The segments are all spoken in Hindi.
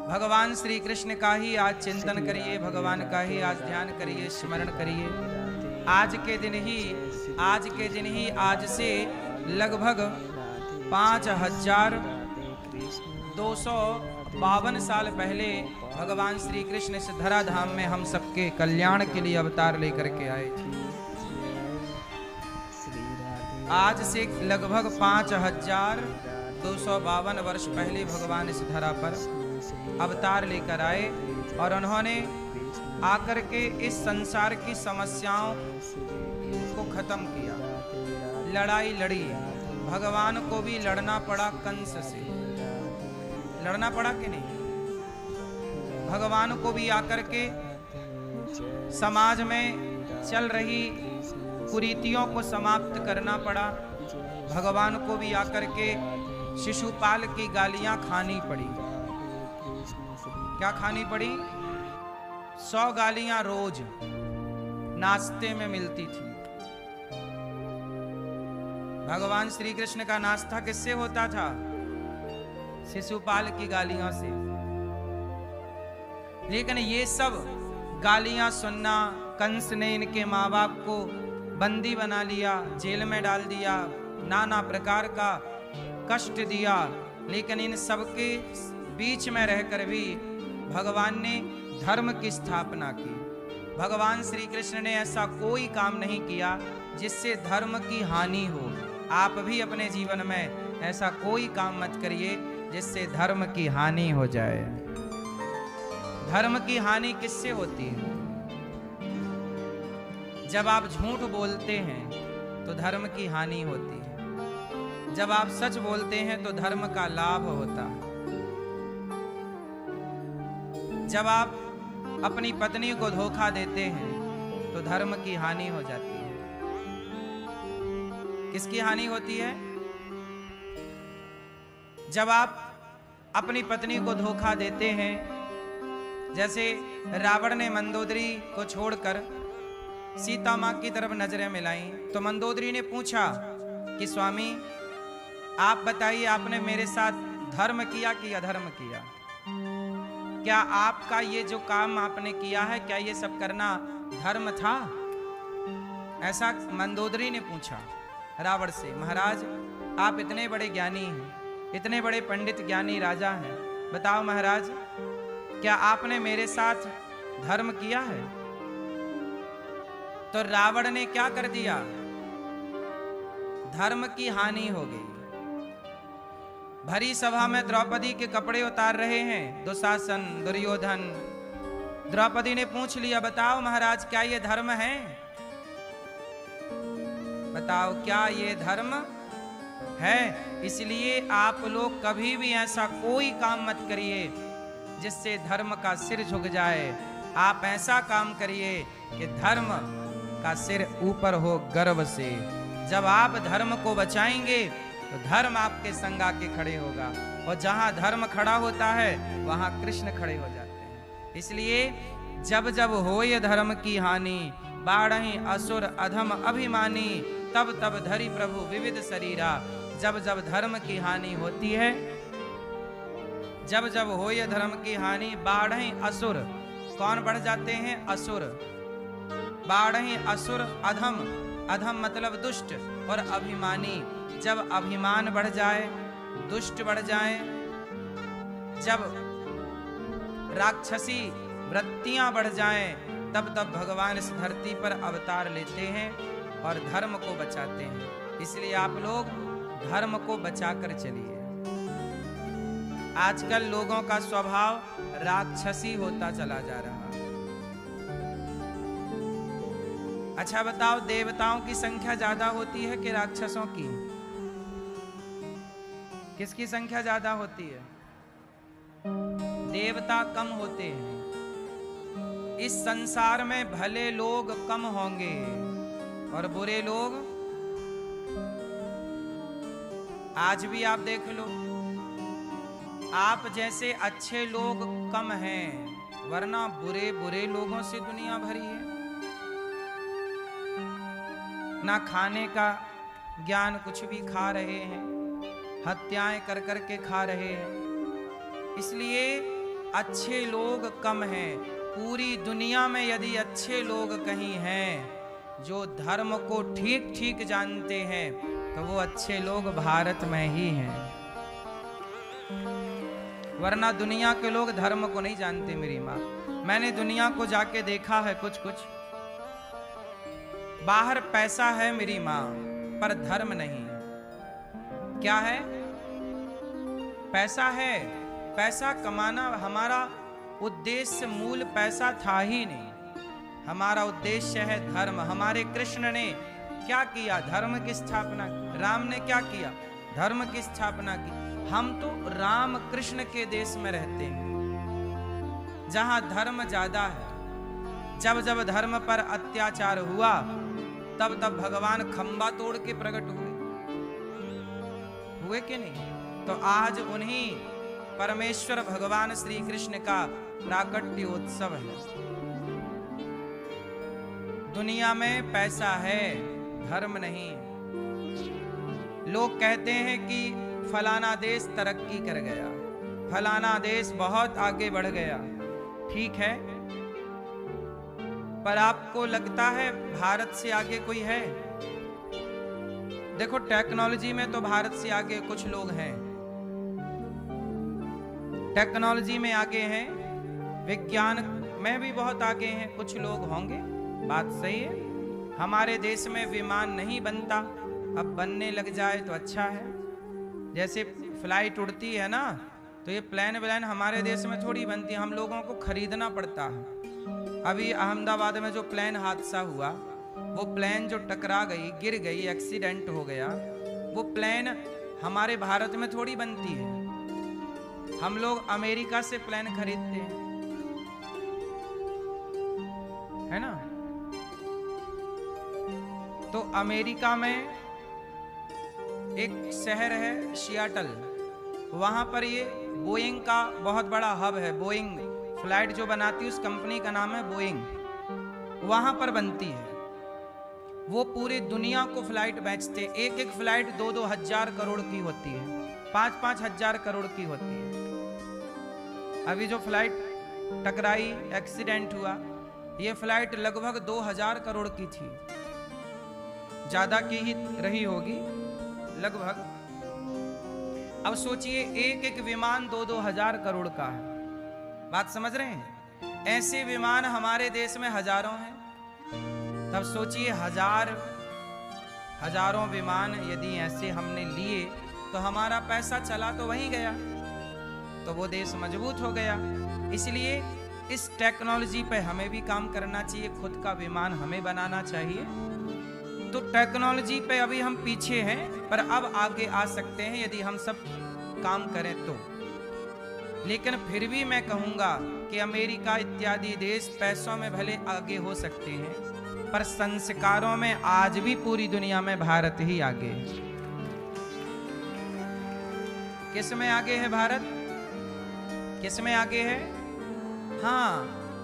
भगवान श्री कृष्ण का ही आज चिंतन करिए, भगवान का ही आज ध्यान करिए, स्मरण करिए। आज के दिन ही आज से लगभग 5252 साल पहले भगवान श्री कृष्ण इस धराधाम में हम सबके कल्याण के लिए अवतार लेकर के आए थे। आज से लगभग 5252 वर्ष पहले भगवान इस धरा पर अवतार लेकर आए और उन्होंने आकर के इस संसार की समस्याओं को खत्म किया। लड़ाई लड़ी, भगवान को भी लड़ना पड़ा, कंस से लड़ना पड़ा कि नहीं? भगवान को भी आकर के समाज में चल रही कुरीतियों को समाप्त करना पड़ा। भगवान को भी आकर के शिशुपाल की गालियां खानी पड़ी। क्या खानी पड़ी? 100 गालियां रोज नाश्ते में मिलती थी। भगवान श्री कृष्ण का नाश्ता किससे होता था? शिशुपाल की गालियों से। लेकिन ये सब गालियां सुनना, कंस ने इनके माँ बाप को बंदी बना लिया, जेल में डाल दिया, नाना प्रकार का कष्ट दिया। लेकिन इन सब के बीच में रहकर भी भगवान ने धर्म की स्थापना की। भगवान श्री कृष्ण ने ऐसा कोई काम नहीं किया जिससे धर्म की हानि हो। आप भी अपने जीवन में ऐसा कोई काम मत करिए जिससे धर्म की हानि हो जाए। धर्म की हानि किससे होती है? जब आप झूठ बोलते हैं तो धर्म की हानि होती है। जब आप सच बोलते हैं तो धर्म का लाभ होता है। जब आप अपनी पत्नी को धोखा देते हैं तो धर्म की हानि हो जाती है। किसकी हानि होती है? जब आप अपनी पत्नी को धोखा देते हैं, जैसे रावण ने मंदोदरी को छोड़कर सीता मां की तरफ नजरें मिलाईं, तो मंदोदरी ने पूछा कि स्वामी आप बताइए, आपने मेरे साथ धर्म किया कि अधर्म किया? क्या आपका ये जो काम आपने किया है, क्या ये सब करना धर्म था? ऐसा मंदोदरी ने पूछा रावण से। महाराज, आप इतने बड़े ज्ञानी हैं, इतने बड़े पंडित ज्ञानी राजा हैं, बताओ महाराज, क्या आपने मेरे साथ धर्म किया है? तो रावण ने क्या कर दिया? धर्म की हानि हो गई। भरी सभा में द्रौपदी के कपड़े उतार रहे हैं दुशासन, दुर्योधन। द्रौपदी ने पूछ लिया, बताओ महाराज, क्या ये धर्म है? बताओ, क्या ये धर्म है? इसलिए आप लोग कभी भी ऐसा कोई काम मत करिए जिससे धर्म का सिर झुक जाए। आप ऐसा काम करिए कि धर्म का सिर ऊपर हो गर्व से। जब आप धर्म को बचाएंगे तो धर्म आपके संग आके खड़े होगा, और जहां धर्म खड़ा होता है वहां कृष्ण खड़े हो जाते हैं। इसलिए जब जब होय धर्म की हानि, बाढ़हि असुर अधम अभिमानी, तब तब धरि प्रभु विविध शरीरा। जब जब धर्म की हानि होती है, जब जब होय धर्म की हानि, बाढ़हि असुर, कौन बढ़ जाते हैं? असुर। बाढ़हि असुर अधम, अधम मतलब दुष्ट, और अभिमानी, जब अभिमान बढ़ जाए, दुष्ट बढ़ जाए, जब राक्षसी वृत्तियां बढ़ जाएं, तब तब भगवान इस धरती पर अवतार लेते हैं और धर्म को बचाते हैं। इसलिए आप लोग धर्म को बचाकर चलिए। आजकल लोगों का स्वभाव राक्षसी होता चला जा रहा है। अच्छा बताओ, देवताओं की संख्या ज्यादा होती है कि राक्षसों की? किसकी संख्या ज्यादा होती है? देवता कम होते हैं। इस संसार में भले लोग कम होंगे और बुरे लोग, आज भी आप देख लो, आप जैसे अच्छे लोग कम हैं, वरना बुरे बुरे लोगों से दुनिया भरी है। ना खाने का ज्ञान, कुछ भी खा रहे हैं, हत्याएं कर कर के खा रहे हैं। इसलिए अच्छे लोग कम हैं। पूरी दुनिया में यदि अच्छे लोग कहीं हैं जो धर्म को ठीक ठीक जानते हैं तो वो अच्छे लोग भारत में ही हैं, वरना दुनिया के लोग धर्म को नहीं जानते मेरी माँ। मैंने दुनिया को जाके देखा है कुछ कुछ, बाहर पैसा है मेरी माँ पर धर्म नहीं। क्या है? पैसा है, पैसा कमाना हमारा उद्देश्य, मूल पैसा था ही नहीं। हमारा उद्देश्य है धर्म। हमारे कृष्ण ने क्या किया? धर्म की स्थापना। राम ने क्या किया? धर्म की स्थापना की। हम तो राम कृष्ण के देश में रहते हैं जहां धर्म ज्यादा है। जब जब धर्म पर अत्याचार हुआ तब तब भगवान खंबा तोड़ के प्रकट हुए कि नहीं? तो आज उन्हीं परमेश्वर भगवान श्री कृष्ण का प्राकट्य उत्सव है। दुनिया में पैसा है, धर्म नहीं। लोग कहते हैं कि फलाना देश तरक्की कर गया, फलाना देश बहुत आगे बढ़ गया। ठीक है, पर आपको लगता है भारत से आगे कोई है? देखो, टेक्नोलॉजी में तो भारत से आगे कुछ लोग हैं, टेक्नोलॉजी में आगे हैं, विज्ञान में भी बहुत आगे हैं, कुछ लोग होंगे, बात सही है। हमारे देश में विमान नहीं बनता, अब बनने लग जाए तो अच्छा है। जैसे फ्लाइट उड़ती है ना, तो ये प्लेन हमारे देश में थोड़ी बनती है, हम लोगों को खरीदना पड़ता है। अभी अहमदाबाद में जो प्लेन हादसा हुआ, वो प्लेन जो टकरा गई, गिर गई, एक्सीडेंट हो गया, वो प्लेन हमारे भारत में थोड़ी बनती है। हम लोग अमेरिका से प्लेन खरीदते हैं, है ना? तो अमेरिका में एक शहर है सियाटल, वहां पर ये बोइंग का बहुत बड़ा हब है। बोइंग फ्लाइट जो बनाती है उस कंपनी का नाम है बोइंग, वहां पर बनती है। वो पूरी दुनिया को फ्लाइट बेचते। एक एक फ्लाइट 2-2 हजार करोड़ की होती है, 5-5 हजार करोड़ की होती है। अभी जो फ्लाइट टकराई, एक्सीडेंट हुआ, ये फ्लाइट लगभग 2000 करोड़ की थी, ज्यादा की ही रही होगी लगभग। अब सोचिए, एक एक विमान 2-2 हजार करोड़ का है। बात समझ रहे हैं? ऐसे विमान हमारे देश में हजारों हैं। तब सोचिए, हजारों विमान यदि ऐसे हमने लिए तो हमारा पैसा चला तो वहीं गया, तो वो देश मजबूत हो गया। इसलिए इस टेक्नोलॉजी पे हमें भी काम करना चाहिए, खुद का विमान हमें बनाना चाहिए। तो टेक्नोलॉजी पे अभी हम पीछे हैं, पर अब आगे आ सकते हैं यदि हम सब काम करें तो। लेकिन फिर भी मैं कहूंगा कि अमेरिका इत्यादि देश पैसों में भले आगे हो सकते हैं, पर संस्कारों में आज भी पूरी दुनिया में भारत ही आगे है। किस में आगे है भारत? किस में आगे है? हाँ,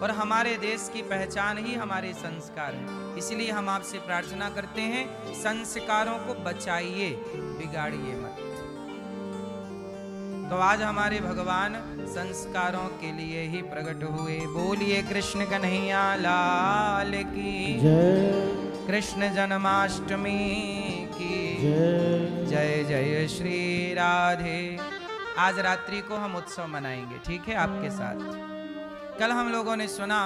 और हमारे देश की पहचान ही हमारे संस्कार है। इसलिए हम आपसे प्रार्थना करते हैं, संस्कारों को बचाइए, बिगाड़िए मत। तो आज हमारे भगवान संस्कारों के लिए ही प्रकट हुए। बोलिए कृष्ण कन्हैया लाल की जय, कृष्ण जन्माष्टमी की जय, जय श्री राधे। आज रात्रि को हम उत्सव मनाएंगे, ठीक है, आपके साथ। कल हम लोगों ने सुना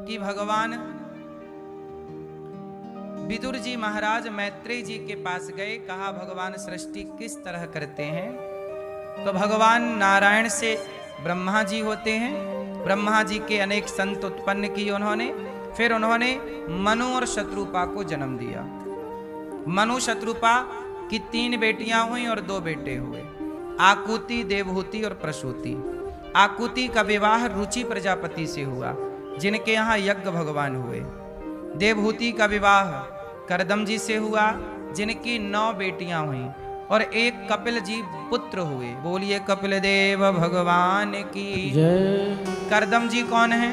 कि भगवान विदुर जी महाराज मैत्रेय जी के पास गए, कहा भगवान सृष्टि किस तरह करते हैं? तो भगवान नारायण से ब्रह्मा जी होते हैं, ब्रह्मा जी के अनेक संत उत्पन्न किए उन्होंने। फिर उन्होंने मनु और शत्रुपा को जन्म दिया। मनु शत्रुपा की 3 बेटियां हुई और 2 बेटे हुए, आकुति, देवहूति और प्रसूति। आकुति का विवाह रुचि प्रजापति से हुआ, जिनके यहाँ यज्ञ भगवान हुए। देवहूति का विवाह करदम जी से हुआ, जिनकी 9 बेटियां हुई और 1 कपिल जी पुत्र हुए। बोलिए कपिल देव भगवान की जय। करदम जी कौन है?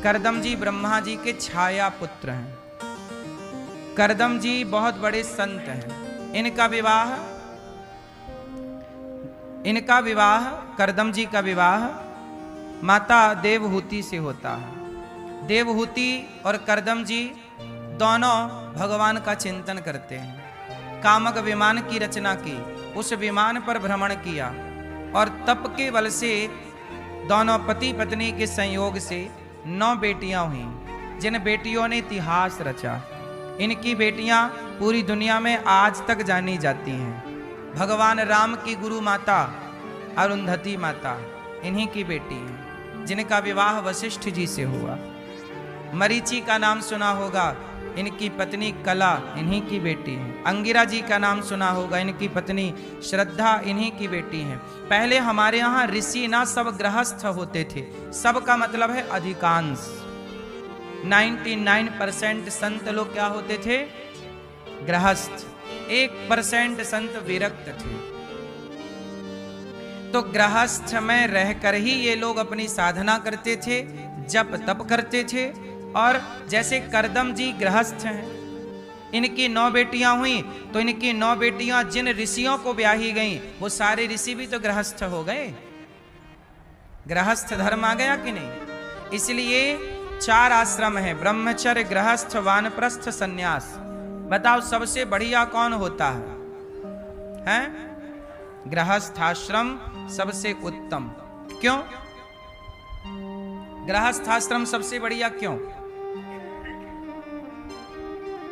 करदम जी ब्रह्मा जी के छाया पुत्र हैं। करदम जी बहुत बड़े संत हैं। इनका विवाह करदम जी का विवाह माता देवहूति से होता है। देवहूति और करदम जी दोनों भगवान का चिंतन करते हैं। कामक विमान की रचना की, उस विमान पर भ्रमण किया और तप के बल से दोनों पति पत्नी के संयोग से 9 बेटियां हुई, जिन बेटियों ने इतिहास रचा। इनकी बेटियां पूरी दुनिया में आज तक जानी जाती हैं। भगवान राम की गुरु माता अरुंधति माता इन्हीं की बेटी हैं, जिनका विवाह वशिष्ठ जी से हुआ। मरीचि का नाम सुना होगा, इनकी पत्नी कला इन्हीं की बेटी है। अंगिरा जी का नाम सुना होगा, इनकी पत्नी श्रद्धा इन्हीं की बेटी हैं। पहले हमारे यहाँ ऋषि ना सब गृहस्थ होते थे। सब का मतलब है अधिकांश, 99% संत लोग क्या होते थे? गृहस्थ। 1% संत विरक्त थे। तो गृहस्थ में रहकर ही ये लोग अपनी साधना करते थे, जप तप करते थे। और जैसे करदम जी गृहस्थ हैं, इनकी 9 बेटियां हुई, तो इनकी 9 बेटियां जिन ऋषियों को ब्याही गईं, वो सारे ऋषि भी तो गृहस्थ हो गए। गृहस्थ धर्म आ गया कि नहीं? इसलिए 4 आश्रम है, ब्रह्मचर्य, गृहस्थ, वानप्रस्थ, सन्यास। बताओ सबसे बढ़िया कौन होता है? हैं? गृहस्थ आश्रम सबसे उत्तम। क्यों गृहस्थ आश्रम सबसे बढ़िया? क्यों?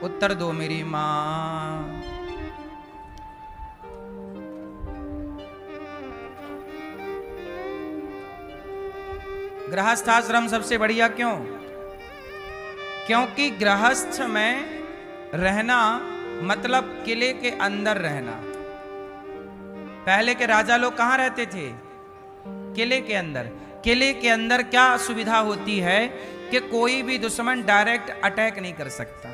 उत्तर दो मेरी मां। गृहस्थ आश्रम सबसे बढ़िया क्यों? क्योंकि गृहस्थ में रहना मतलब किले के अंदर रहना। पहले के राजा लोग कहां रहते थे? किले के अंदर। किले के अंदर क्या सुविधा होती है कि कोई भी दुश्मन डायरेक्ट अटैक नहीं कर सकता।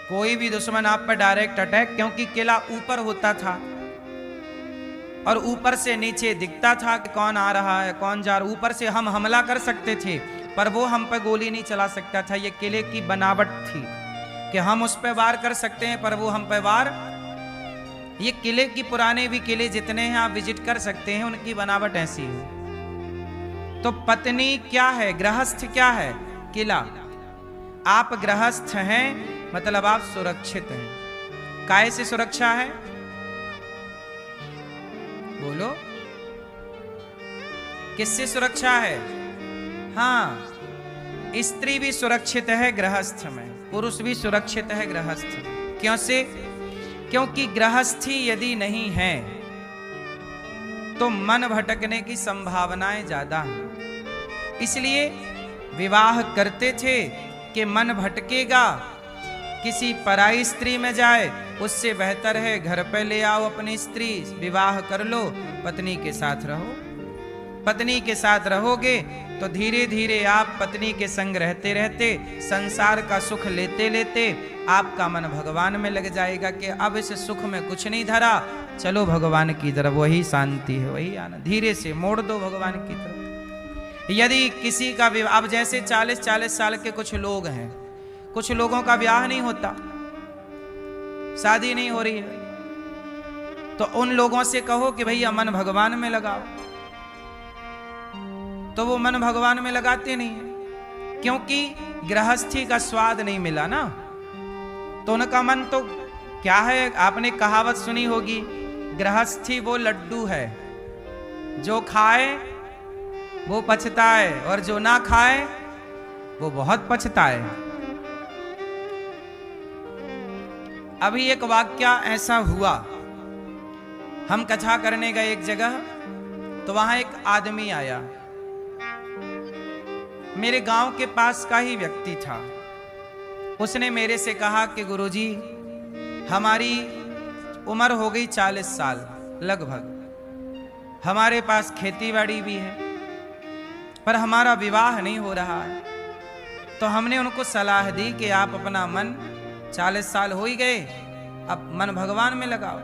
कोई भी दुश्मन आप पर डायरेक्ट अटैक, क्योंकि किला ऊपर होता था और ऊपर से नीचे दिखता था कि कौन आ रहा है, कौन जा रहा। ऊपर से हम हमला कर सकते थे, पर वो हम पर गोली नहीं चला सकता था। ये किले की बनावट थी कि हम उस पर वार कर सकते हैं, पर वो हम पर वार। ये किले की, पुराने भी किले जितने हैं आप विजिट कर सकते हैं, उनकी बनावट ऐसी है। तो पत्नी क्या है? गृहस्थ क्या है? किला। आप गृहस्थ हैं मतलब आप सुरक्षित हैं। काय से सुरक्षा है? बोलो, किससे सुरक्षा है? हाँ, स्त्री भी सुरक्षित है गृहस्थ में, पुरुष भी सुरक्षित है गृहस्थ में। क्यों से? क्योंकि गृहस्थी यदि नहीं है तो मन भटकने की संभावनाएं ज्यादा हैं। इसलिए विवाह करते थे कि मन भटकेगा, किसी पराई स्त्री में जाए, उससे बेहतर है घर पे ले आओ अपनी स्त्री, विवाह कर लो, पत्नी के साथ रहो। पत्नी के साथ रहोगे तो धीरे धीरे आप पत्नी के संग रहते रहते संसार का सुख लेते लेते आपका मन भगवान में लग जाएगा कि अब इस सुख में कुछ नहीं धरा, चलो भगवान की तरफ, वही शांति है, वही आनंद। धीरे से मोड़ दो भगवान की तरफ। यदि किसी का विवाह, अब जैसे 40-40 साल के कुछ लोग हैं, कुछ लोगों का ब्याह नहीं होता, शादी नहीं हो रही है, तो उन लोगों से कहो कि भैया मन भगवान में लगाओ, तो वो मन भगवान में लगाते नहीं है, क्योंकि गृहस्थी का स्वाद नहीं मिला ना। तो उनका मन तो क्या है, आपने कहावत सुनी होगी, गृहस्थी वो लड्डू है जो खाए वो पछताए और जो ना खाए वो बहुत पछताए। अभी एक वाक्या ऐसा हुआ, हम कथा करने गए एक जगह, तो वहां एक आदमी आया, मेरे गांव के पास का ही व्यक्ति था। उसने मेरे से कहा कि गुरुजी, हमारी उम्र हो गई 40 साल लगभग, हमारे पास खेती बाड़ी भी है, पर हमारा विवाह नहीं हो रहा है। तो हमने उनको सलाह दी कि आप अपना मन, 40 साल हो ही गए, अब मन भगवान में लगाओ,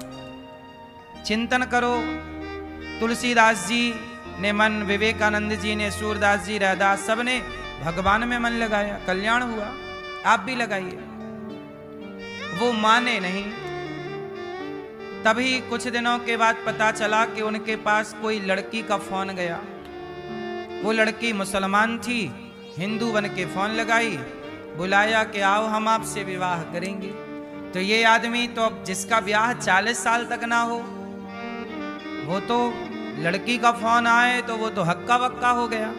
चिंतन करो। तुलसीदास जी ने मन, विवेकानंद जी ने, सूरदास जी, रैदास, सब ने भगवान में मन लगाया, कल्याण हुआ। आप भी लगाइए। वो माने नहीं। तभी कुछ दिनों के बाद पता चला कि उनके पास कोई लड़की का फोन गया वो लड़की मुसलमान थी, हिंदू बन के फोन लगाई, बुलाया कि आओ हम आपसे विवाह करेंगे। तो ये आदमी तो अब जिसका ब्याह 40 साल तक ना हो, वो तो लड़की का फोन आए तो वो तो हक्का बक्का हो गया।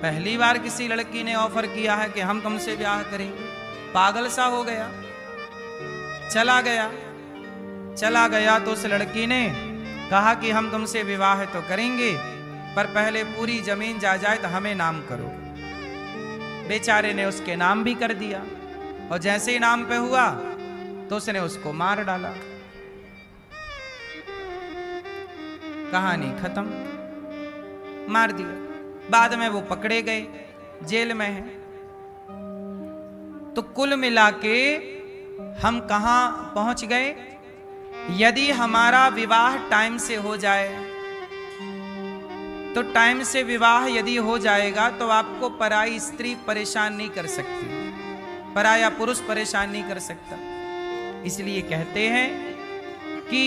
पहली बार किसी लड़की ने ऑफर किया है कि हम तुमसे ब्याह करेंगे, पागल सा हो गया। चला गया तो उस लड़की ने कहा कि हम तुमसे विवाह तो करेंगे, पर पहले पूरी जमीन जायदाद हमें नाम करो। बेचारे ने उसके नाम भी कर दिया, और जैसे ही नाम पे हुआ तो उसने उसको मार डाला। कहानी खत्म, मार दिया। बाद में वो पकड़े गए, जेल में हैं। तो कुल मिला के हम कहां पहुंच गए? यदि हमारा विवाह टाइम से हो जाए, तो टाइम से विवाह यदि हो जाएगा तो आपको पराई स्त्री परेशान नहीं कर सकती, पराया पुरुष परेशान नहीं कर सकता। इसलिए कहते हैं कि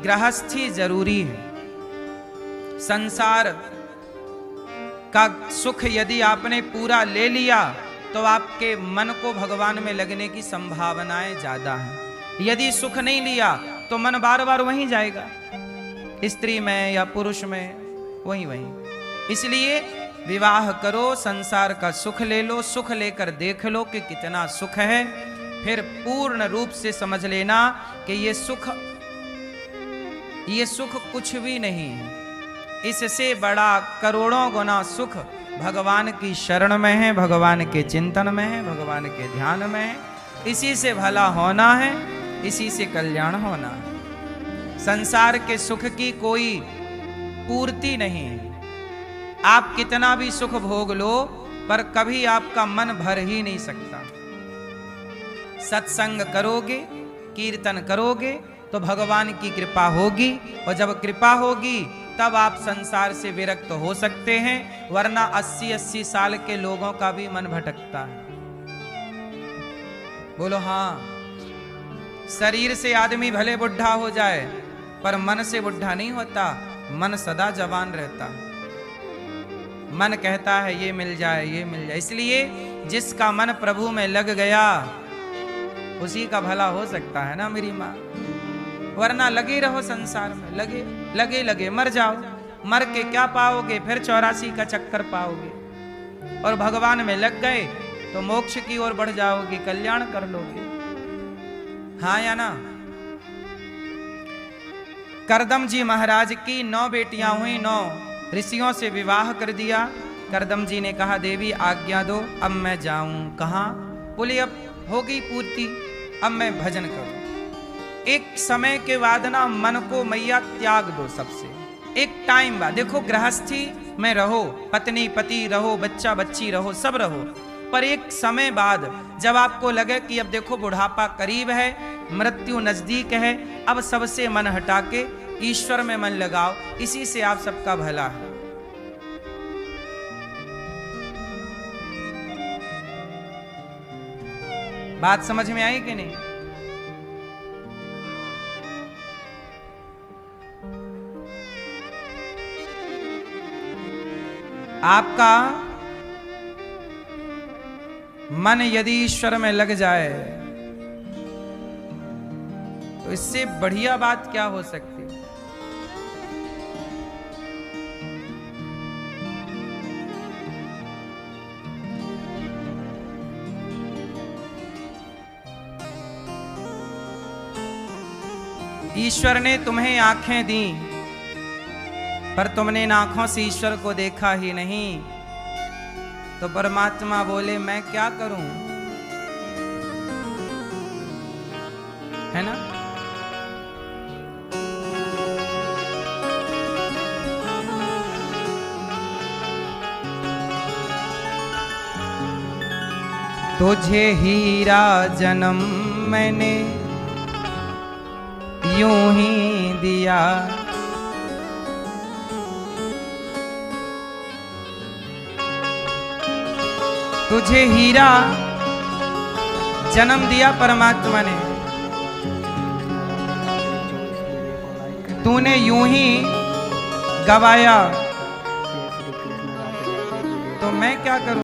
गृहस्थी जरूरी है। संसार का सुख यदि आपने पूरा ले लिया तो आपके मन को भगवान में लगने की संभावनाएं ज्यादा हैं। यदि सुख नहीं लिया तो मन बार बार वहीं जाएगा, स्त्री में या पुरुष में, वहीं। इसलिए विवाह करो, संसार का सुख ले लो, सुख लेकर देख लो कि कितना सुख है, फिर पूर्ण रूप से समझ लेना कि ये सुख कुछ भी नहीं है। इससे बड़ा करोड़ों गुना सुख भगवान की शरण में है, भगवान के चिंतन में है, भगवान के ध्यान में है। इसी से भला होना है, इसी से कल्याण होना है। संसार के सुख की कोई पूर्ति नहीं है। आप कितना भी सुख भोग लो, पर कभी आपका मन भर ही नहीं सकता। सत्संग करोगे, कीर्तन करोगे तो भगवान की कृपा होगी, और जब कृपा होगी तब आप संसार से विरक्त हो सकते हैं, वरना 80-80 साल के लोगों का भी मन भटकता है। बोलो हाँ। शरीर से आदमी भले बुढ़ा हो जाए, पर मन से बुढ़ा नहीं होता, मन सदा जवान रहता है। मन कहता है ये मिल जाए, ये मिल जाए। इसलिए जिसका मन प्रभु में लग गया उसी का भला हो सकता है ना मेरी माँ। वरना लगे रहो संसार में, लगे मर जाओ। मर के क्या पाओगे? फिर 84 का चक्कर पाओगे। और भगवान में लग गए तो मोक्ष की ओर बढ़ जाओगे, कल्याण कर लोगे। हाँ या ना? करदम जी महाराज की 9 बेटियां हुई, 9 ऋषियों से विवाह कर दिया। करदम जी ने कहा देवी आज्ञा दो, अब मैं जाऊं कहाँ? बोले अब होगी पूर्ति, अब मैं भजन करूं। एक समय के बाद ना मन को मैया त्याग दो सबसे। एक टाइम बाद देखो, गृहस्थी में रहो, पत्नी पति रहो, बच्चा बच्ची रहो, सब रहो, पर एक समय बाद जब आपको लगे कि अब देखो बुढ़ापा करीब है, मृत्यु नजदीक है, अब सबसे मन हटा के ईश्वर में मन लगाओ। इसी से आप सबका भला है। बात समझ में आई कि नहीं? आपका मन यदि ईश्वर में लग जाए तो इससे बढ़िया बात क्या हो सकती? ईश्वर ने तुम्हें आंखें दी, पर तुमने इन आंखों से ईश्वर को देखा ही नहीं। तो परमात्मा बोले मैं क्या करूं? है ना? तुझे हीरा जन्म मैंने यूं ही दिया, तुझे हीरा जन्म दिया परमात्मा ने, तूने यूं ही गवाया जय श्री कृष्ण राधे राधे। तो मैं क्या करूं?